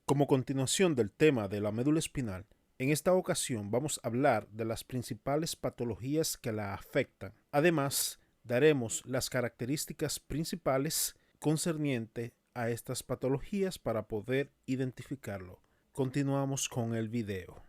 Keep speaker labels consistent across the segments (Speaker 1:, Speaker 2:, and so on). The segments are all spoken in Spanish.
Speaker 1: Como continuación del tema de la médula espinal, en esta ocasión vamos a hablar de las principales patologías que la afectan. Además, daremos las características principales concernientes a estas patologías para poder identificarlo. Continuamos con el video.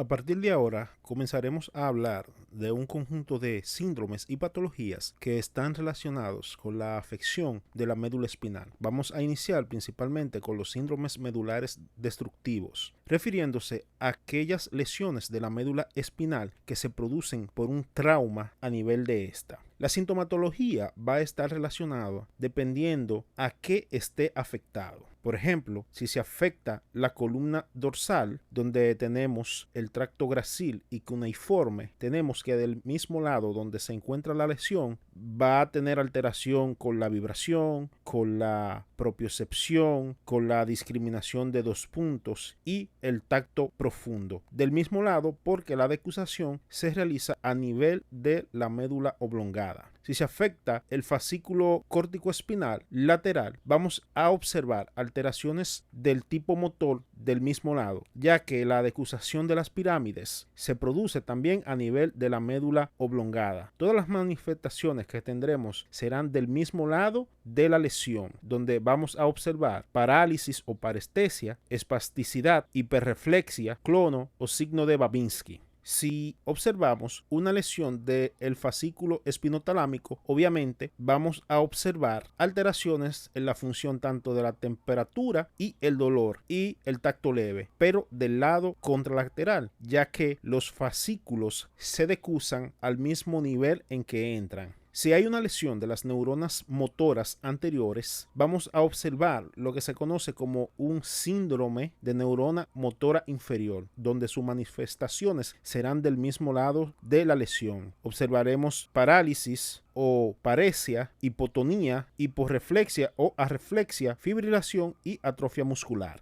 Speaker 1: A partir de ahora comenzaremos a hablar de un conjunto de síndromes y patologías que están relacionados con la afección de la médula espinal. Vamos a iniciar principalmente con los síndromes medulares destructivos, refiriéndose a aquellas lesiones de la médula espinal que se producen por un trauma a nivel de esta. La sintomatología va a estar relacionada dependiendo a qué esté afectado. Por ejemplo, si se afecta la columna dorsal, donde tenemos el tracto gracil y cuneiforme, tenemos que del mismo lado donde se encuentra la lesión va a tener alteración con la vibración, con la propiocepción, con la discriminación de dos puntos y el tacto profundo. Del mismo lado, porque la decusación se realiza a nivel de la médula oblongada. Si se afecta el fascículo córtico-espinal lateral, vamos a observar alteraciones del tipo motor del mismo lado, ya que la decusación de las pirámides se produce también a nivel de la médula oblongada. Todas las manifestaciones que tendremos serán del mismo lado de la lesión, donde vamos a observar parálisis o parestesia, espasticidad, hiperreflexia, clono o signo de Babinski. Si observamos una lesión del fascículo espinotalámico, obviamente vamos a observar alteraciones en la función tanto de la temperatura y el dolor y el tacto leve, pero del lado contralateral, ya que los fascículos se decusan al mismo nivel en que entran. Si hay una lesión de las neuronas motoras anteriores, vamos a observar lo que se conoce como un síndrome de neurona motora inferior, donde sus manifestaciones serán del mismo lado de la lesión. Observaremos parálisis o paresia, hipotonía, hiporreflexia o arreflexia, fibrilación y atrofia muscular.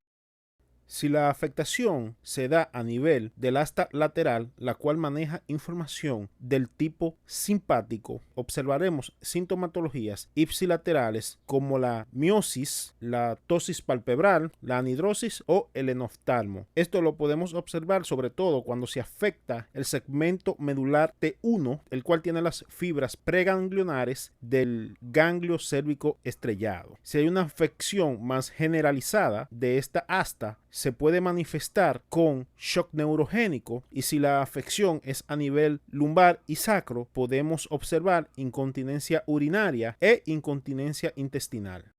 Speaker 1: Si la afectación se da a nivel del asta lateral, la cual maneja información del tipo simpático, observaremos sintomatologías ipsilaterales como la miosis, la ptosis palpebral, la anhidrosis o el enoftalmo. Esto lo podemos observar sobre todo cuando se afecta el segmento medular T1, el cual tiene las fibras preganglionares del ganglio cérvico estrellado. Si hay una afección más generalizada de esta asta, se puede manifestar con shock neurogénico, y si la afección es a nivel lumbar y sacro, podemos observar incontinencia urinaria e incontinencia intestinal.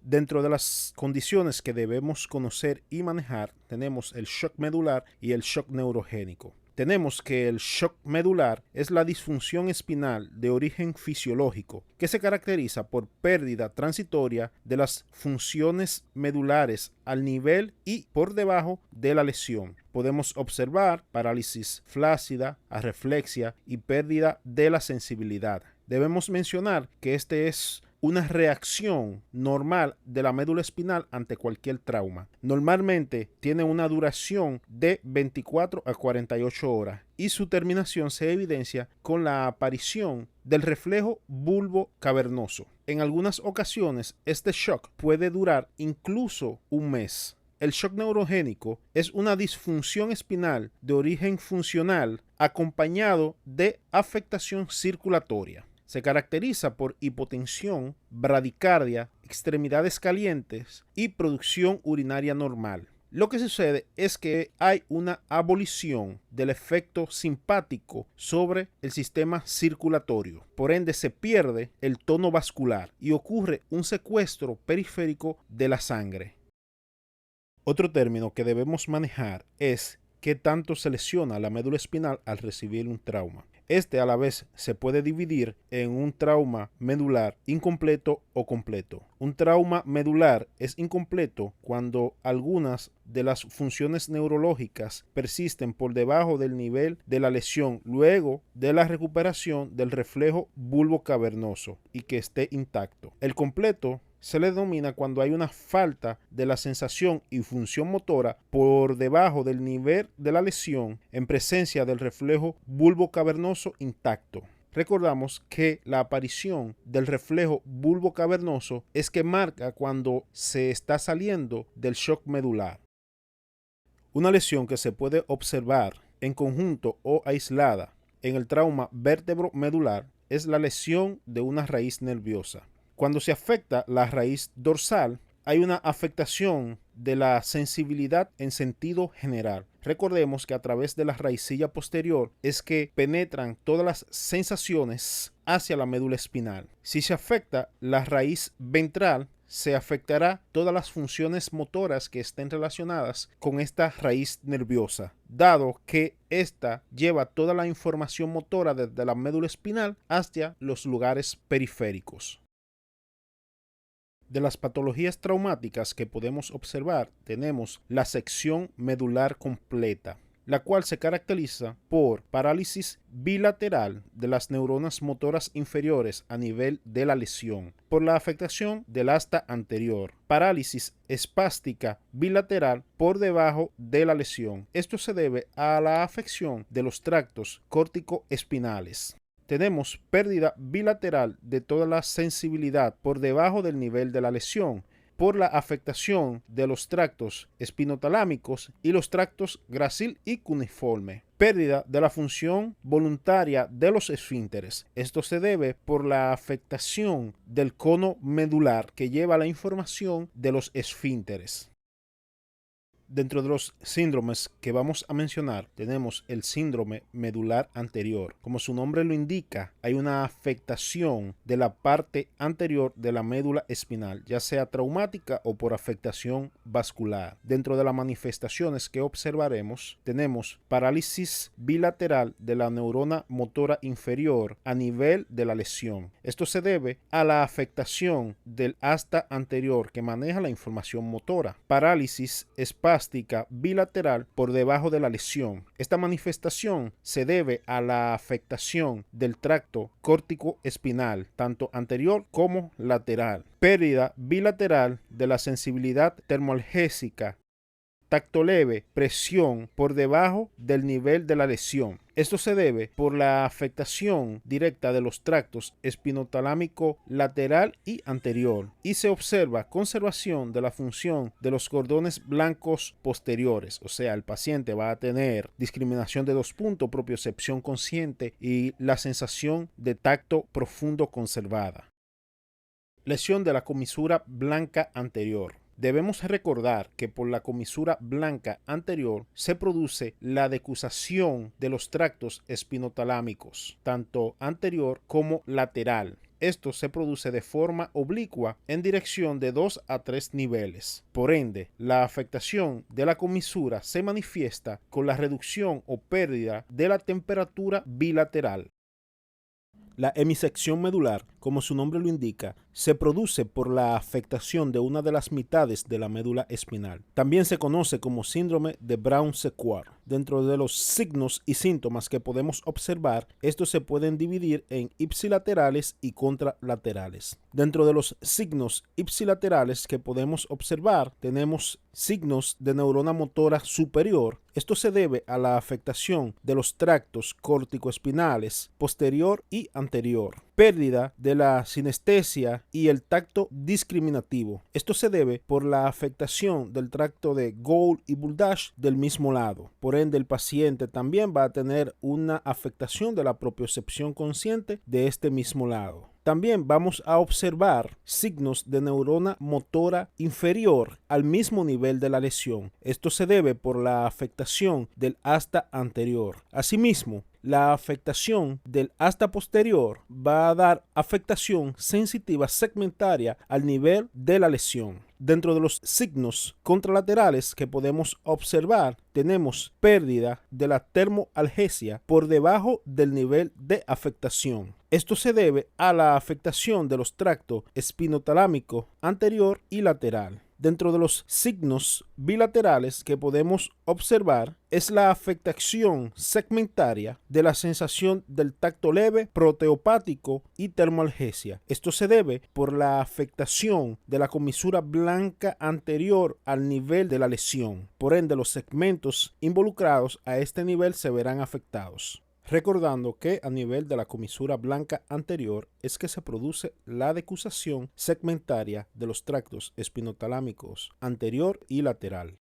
Speaker 1: Dentro de las condiciones que debemos conocer y manejar, tenemos el shock medular y el shock neurogénico. Tenemos que el shock medular es la disfunción espinal de origen fisiológico que se caracteriza por pérdida transitoria de las funciones medulares al nivel y por debajo de la lesión. Podemos observar parálisis flácida, arreflexia y pérdida de la sensibilidad. Debemos mencionar que este es una reacción normal de la médula espinal ante cualquier trauma. Normalmente tiene una duración de 24 a 48 horas y su terminación se evidencia con la aparición del reflejo bulbo cavernoso. En algunas ocasiones este shock puede durar incluso un mes. El shock neurogénico es una disfunción espinal de origen funcional acompañado de afectación circulatoria. Se caracteriza por hipotensión, bradicardia, extremidades calientes y producción urinaria normal. Lo que sucede es que hay una abolición del efecto simpático sobre el sistema circulatorio. Por ende, se pierde el tono vascular y ocurre un secuestro periférico de la sangre. Otro término que debemos manejar es qué tanto se lesiona la médula espinal al recibir un trauma. Este a la vez se puede dividir en un trauma medular incompleto o completo. Un trauma medular es incompleto cuando algunas de las funciones neurológicas persisten por debajo del nivel de la lesión luego de la recuperación del reflejo bulbo cavernoso y que esté intacto. El completo se le denomina cuando hay una falta de la sensación y función motora por debajo del nivel de la lesión en presencia del reflejo bulbocavernoso intacto. Recordamos que la aparición del reflejo bulbocavernoso es que marca cuando se está saliendo del shock medular. Una lesión que se puede observar en conjunto o aislada en el trauma vértebro-medular es la lesión de una raíz nerviosa. Cuando se afecta la raíz dorsal, hay una afectación de la sensibilidad en sentido general. Recordemos que a través de la raicilla posterior es que penetran todas las sensaciones hacia la médula espinal. Si se afecta la raíz ventral, se afectará todas las funciones motoras que estén relacionadas con esta raíz nerviosa, dado que ésta lleva toda la información motora desde la médula espinal hacia los lugares periféricos. De las patologías traumáticas que podemos observar, tenemos la sección medular completa, la cual se caracteriza por parálisis bilateral de las neuronas motoras inferiores a nivel de la lesión, por la afectación del asta anterior, parálisis espástica bilateral por debajo de la lesión. Esto se debe a la afección de los tractos córtico-espinales. Tenemos pérdida bilateral de toda la sensibilidad por debajo del nivel de la lesión, por la afectación de los tractos espinotalámicos y los tractos gracil y cuneiforme. Pérdida de la función voluntaria de los esfínteres. Esto se debe por la afectación del cono medular que lleva la información de los esfínteres. Dentro de los síndromes que vamos a mencionar, tenemos el síndrome medular anterior. Como su nombre lo indica, hay una afectación de la parte anterior de la médula espinal, ya sea traumática o por afectación vascular. Dentro de las manifestaciones que observaremos, tenemos parálisis bilateral de la neurona motora inferior a nivel de la lesión. Esto se debe a la afectación del asta anterior que maneja la información motora. Parálisis espástica bilateral por debajo de la lesión. Esta manifestación se debe a la afectación del tracto córtico-espinal, tanto anterior como lateral. Pérdida bilateral de la sensibilidad termoalgésica, tacto leve, presión por debajo del nivel de la lesión. Esto se debe por la afectación directa de los tractos espinotalámico lateral y anterior, y se observa conservación de la función de los cordones blancos posteriores, o sea, el paciente va a tener discriminación de 2 puntos, propiocepción consciente y la sensación de tacto profundo conservada. Lesión de la comisura blanca anterior. Debemos recordar que por la comisura blanca anterior se produce la decusación de los tractos espinotalámicos, tanto anterior como lateral. Esto se produce de forma oblicua en dirección de 2 a 3 niveles. Por ende, la afectación de la comisura se manifiesta con la reducción o pérdida de la temperatura bilateral. La hemisección medular, como su nombre lo indica, se produce por la afectación de una de las mitades de la médula espinal. También se conoce como síndrome de Brown-Séquard. Dentro de los signos y síntomas que podemos observar, estos se pueden dividir en ipsilaterales y contralaterales. Dentro de los signos ipsilaterales que podemos observar, tenemos signos de neurona motora superior. Esto se debe a la afectación de los tractos córtico-espinales posterior y anterior. Pérdida de la sinestesia y el tacto discriminativo. Esto se debe por la afectación del tracto de Gould y Buldash del mismo lado. Por ende, el paciente también va a tener una afectación de la propiocepción consciente de este mismo lado. También vamos a observar signos de neurona motora inferior al mismo nivel de la lesión. Esto se debe por la afectación del asta anterior. Asimismo, la afectación del asta posterior va a dar afectación sensitiva segmentaria al nivel de la lesión. Dentro de los signos contralaterales que podemos observar, tenemos pérdida de la termoalgesia por debajo del nivel de afectación. Esto se debe a la afectación de los tractos espinotalámico anterior y lateral. Dentro de los signos bilaterales que podemos observar es la afectación segmentaria de la sensación del tacto leve, proteopático y termoalgesia. Esto se debe por la afectación de la comisura blanca anterior al nivel de la lesión. Por ende, los segmentos involucrados a este nivel se verán afectados. Recordando que a nivel de la comisura blanca anterior es que se produce la decusación segmentaria de los tractos espinotalámicos anterior y lateral.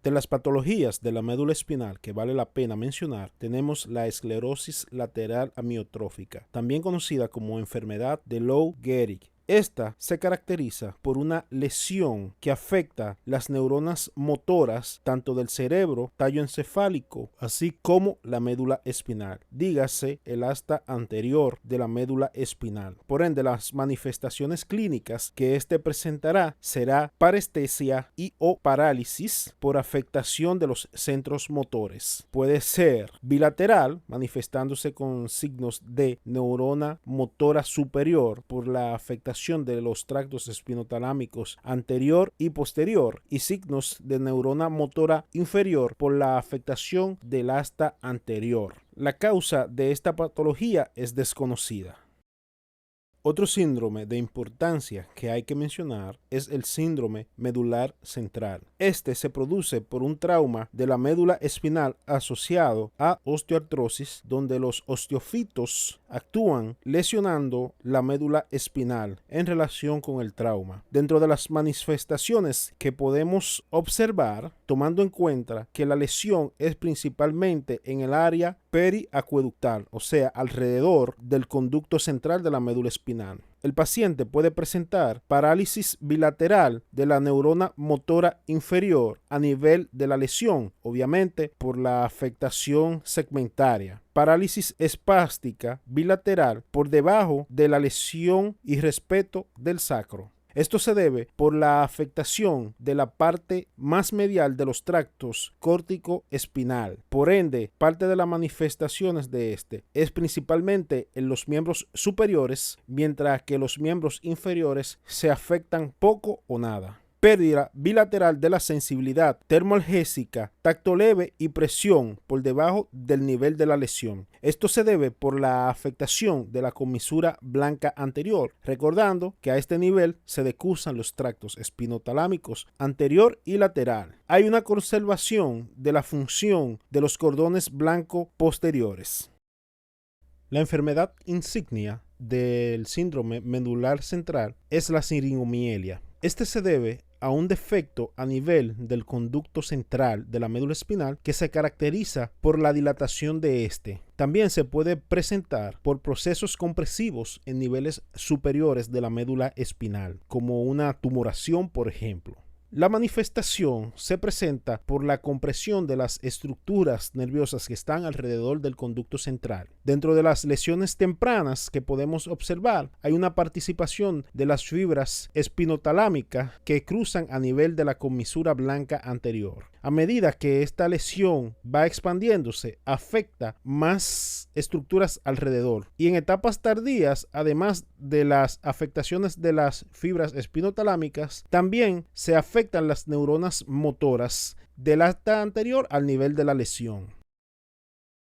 Speaker 1: De las patologías de la médula espinal que vale la pena mencionar, tenemos la esclerosis lateral amiotrófica, también conocida como enfermedad de Lou Gehrig. Esta se caracteriza por una lesión que afecta las neuronas motoras tanto del cerebro, tallo encefálico, así como la médula espinal, dígase el asta anterior de la médula espinal. Por ende, las manifestaciones clínicas que éste presentará será parestesia y o parálisis por afectación de los centros motores. Puede ser bilateral, manifestándose con signos de neurona motora superior por la afectación de los tractos espinotalámicos anterior y posterior, y signos de neurona motora inferior por la afectación del asta anterior. La causa de esta patología es desconocida. Otro síndrome de importancia que hay que mencionar es el síndrome medular central. Este se produce por un trauma de la médula espinal asociado a osteoartrosis, donde los osteofitos actúan lesionando la médula espinal en relación con el trauma. Dentro de las manifestaciones que podemos observar, tomando en cuenta que la lesión es principalmente en el área periacueductal, o sea, alrededor del conducto central de la médula espinal. El paciente puede presentar parálisis bilateral de la neurona motora inferior a nivel de la lesión, obviamente por la afectación segmentaria. Parálisis espástica bilateral por debajo de la lesión y respeto del sacro. Esto se debe por la afectación de la parte más medial de los tractos córtico-espinal. Por ende, parte de las manifestaciones de este es principalmente en los miembros superiores, mientras que los miembros inferiores se afectan poco o nada. Pérdida bilateral de la sensibilidad termoalgésica, tacto leve y presión por debajo del nivel de la lesión. Esto se debe por la afectación de la comisura blanca anterior, recordando que a este nivel se decusan los tractos espinotalámicos anterior y lateral. Hay una conservación de la función de los cordones blanco posteriores. La enfermedad insignia del síndrome medular central es la siringomielia. Este se debe a un defecto a nivel del conducto central de la médula espinal que se caracteriza por la dilatación de este. También se puede presentar por procesos compresivos en niveles superiores de la médula espinal, como una tumoración, por ejemplo. La manifestación se presenta por la compresión de las estructuras nerviosas que están alrededor del conducto central. Dentro de las lesiones tempranas que podemos observar, hay una participación de las fibras espinotalámicas que cruzan a nivel de la comisura blanca anterior. A medida que esta lesión va expandiéndose, afecta más estructuras alrededor. Y en etapas tardías, además de las afectaciones de las fibras espinotalámicas, también se afectan las neuronas motoras del asta anterior al nivel de la lesión.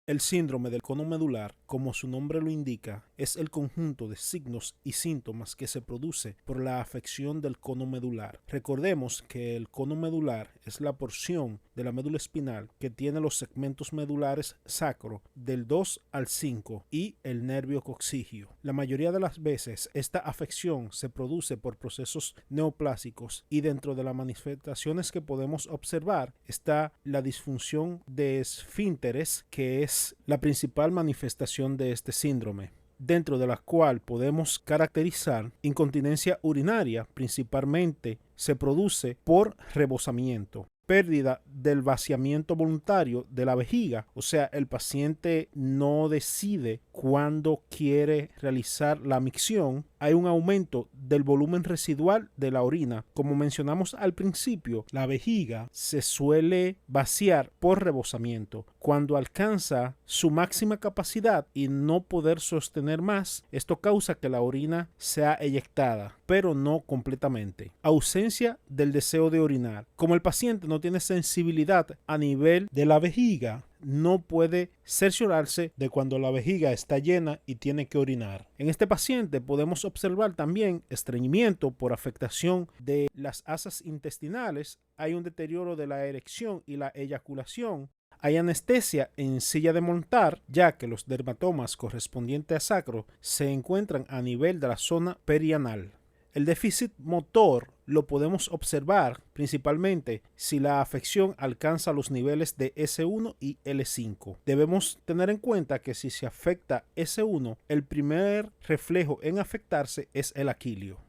Speaker 1: El síndrome del cono medular, como su nombre lo indica, es el conjunto de signos y síntomas que se produce por la afección del cono medular. Recordemos que el cono medular es la porción de la médula espinal que tiene los segmentos medulares sacro del 2 al 5 y el nervio coccigio. La mayoría de las veces esta afección se produce por procesos neoplásicos y dentro de las manifestaciones que podemos observar está la disfunción de esfínteres, que es la principal manifestación de este síndrome, dentro de la cual podemos caracterizar incontinencia urinaria. Principalmente se produce por rebosamiento, pérdida del vaciamiento voluntario de la vejiga, o sea, el paciente no decide cuando quiere realizar la micción, hay un aumento del volumen residual de la orina. Como mencionamos al principio, la vejiga se suele vaciar por rebosamiento. Cuando alcanza su máxima capacidad y no poder sostener más, esto causa que la orina sea eyectada, pero no completamente. Ausencia del deseo de orinar. Como el paciente no tiene sensibilidad a nivel de la vejiga, no puede cerciorarse de cuando la vejiga está llena y tiene que orinar. En este paciente podemos observar también estreñimiento por afectación de las asas intestinales. Hay un deterioro de la erección y la eyaculación. Hay anestesia en silla de montar, ya que los dermatomas correspondientes a sacro se encuentran a nivel de la zona perianal. El déficit motor lo podemos observar principalmente si la afección alcanza los niveles de S1 y L5. Debemos tener en cuenta que si se afecta S1, el primer reflejo en afectarse es el aquilio.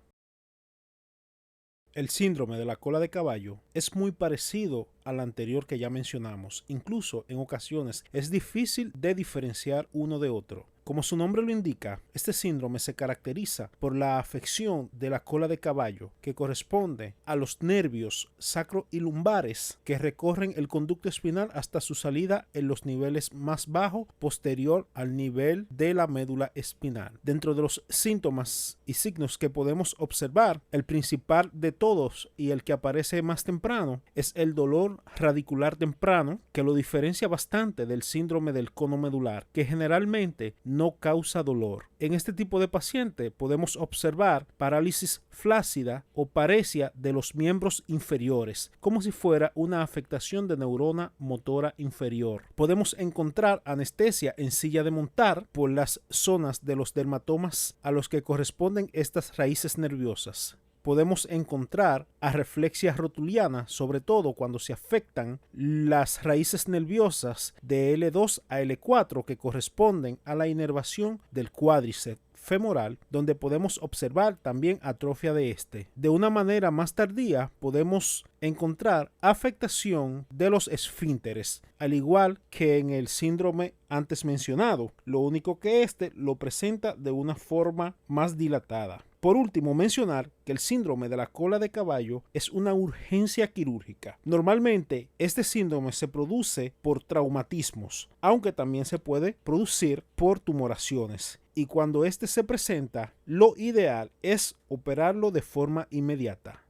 Speaker 1: El síndrome de la cola de caballo es muy parecido al anterior que ya mencionamos. Incluso en ocasiones es difícil de diferenciar uno de otro. Como su nombre lo indica, este síndrome se caracteriza por la afección de la cola de caballo, que corresponde a los nervios sacro y lumbares que recorren el conducto espinal hasta su salida en los niveles más bajos, posterior al nivel de la médula espinal. Dentro de los síntomas y signos que podemos observar, el principal de todos y el que aparece más temprano es el dolor radicular temprano, que lo diferencia bastante del síndrome del cono medular, que generalmente no causa dolor. En este tipo de paciente podemos observar parálisis flácida o paresia de los miembros inferiores, como si fuera una afectación de neurona motora inferior. Podemos encontrar anestesia en silla de montar por las zonas de los dermatomas a los que corresponden estas raíces nerviosas. Podemos encontrar arreflexia rotuliana, sobre todo cuando se afectan las raíces nerviosas de L2 a L4 que corresponden a la inervación del cuádriceps femoral, donde podemos observar también atrofia de este. De una manera más tardía podemos encontrar afectación de los esfínteres, al igual que en el síndrome antes mencionado, lo único que este lo presenta de una forma más dilatada. Por último, mencionar que el síndrome de la cola de caballo es una urgencia quirúrgica. Normalmente, este síndrome se produce por traumatismos, aunque también se puede producir por tumoraciones. Y cuando este se presenta, lo ideal es operarlo de forma inmediata.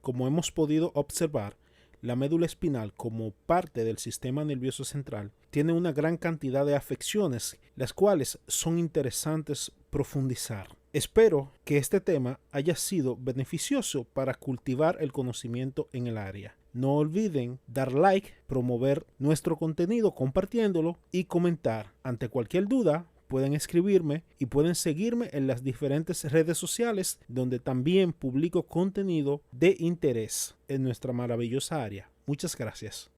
Speaker 1: Como hemos podido observar, la médula espinal, como parte del sistema nervioso central, tiene una gran cantidad de afecciones, las cuales son interesantes profundizar. Espero que este tema haya sido beneficioso para cultivar el conocimiento en el área. No olviden dar like, promover nuestro contenido compartiéndolo y comentar. Ante cualquier duda, pueden escribirme y pueden seguirme en las diferentes redes sociales donde también publico contenido de interés en nuestra maravillosa área. Muchas gracias.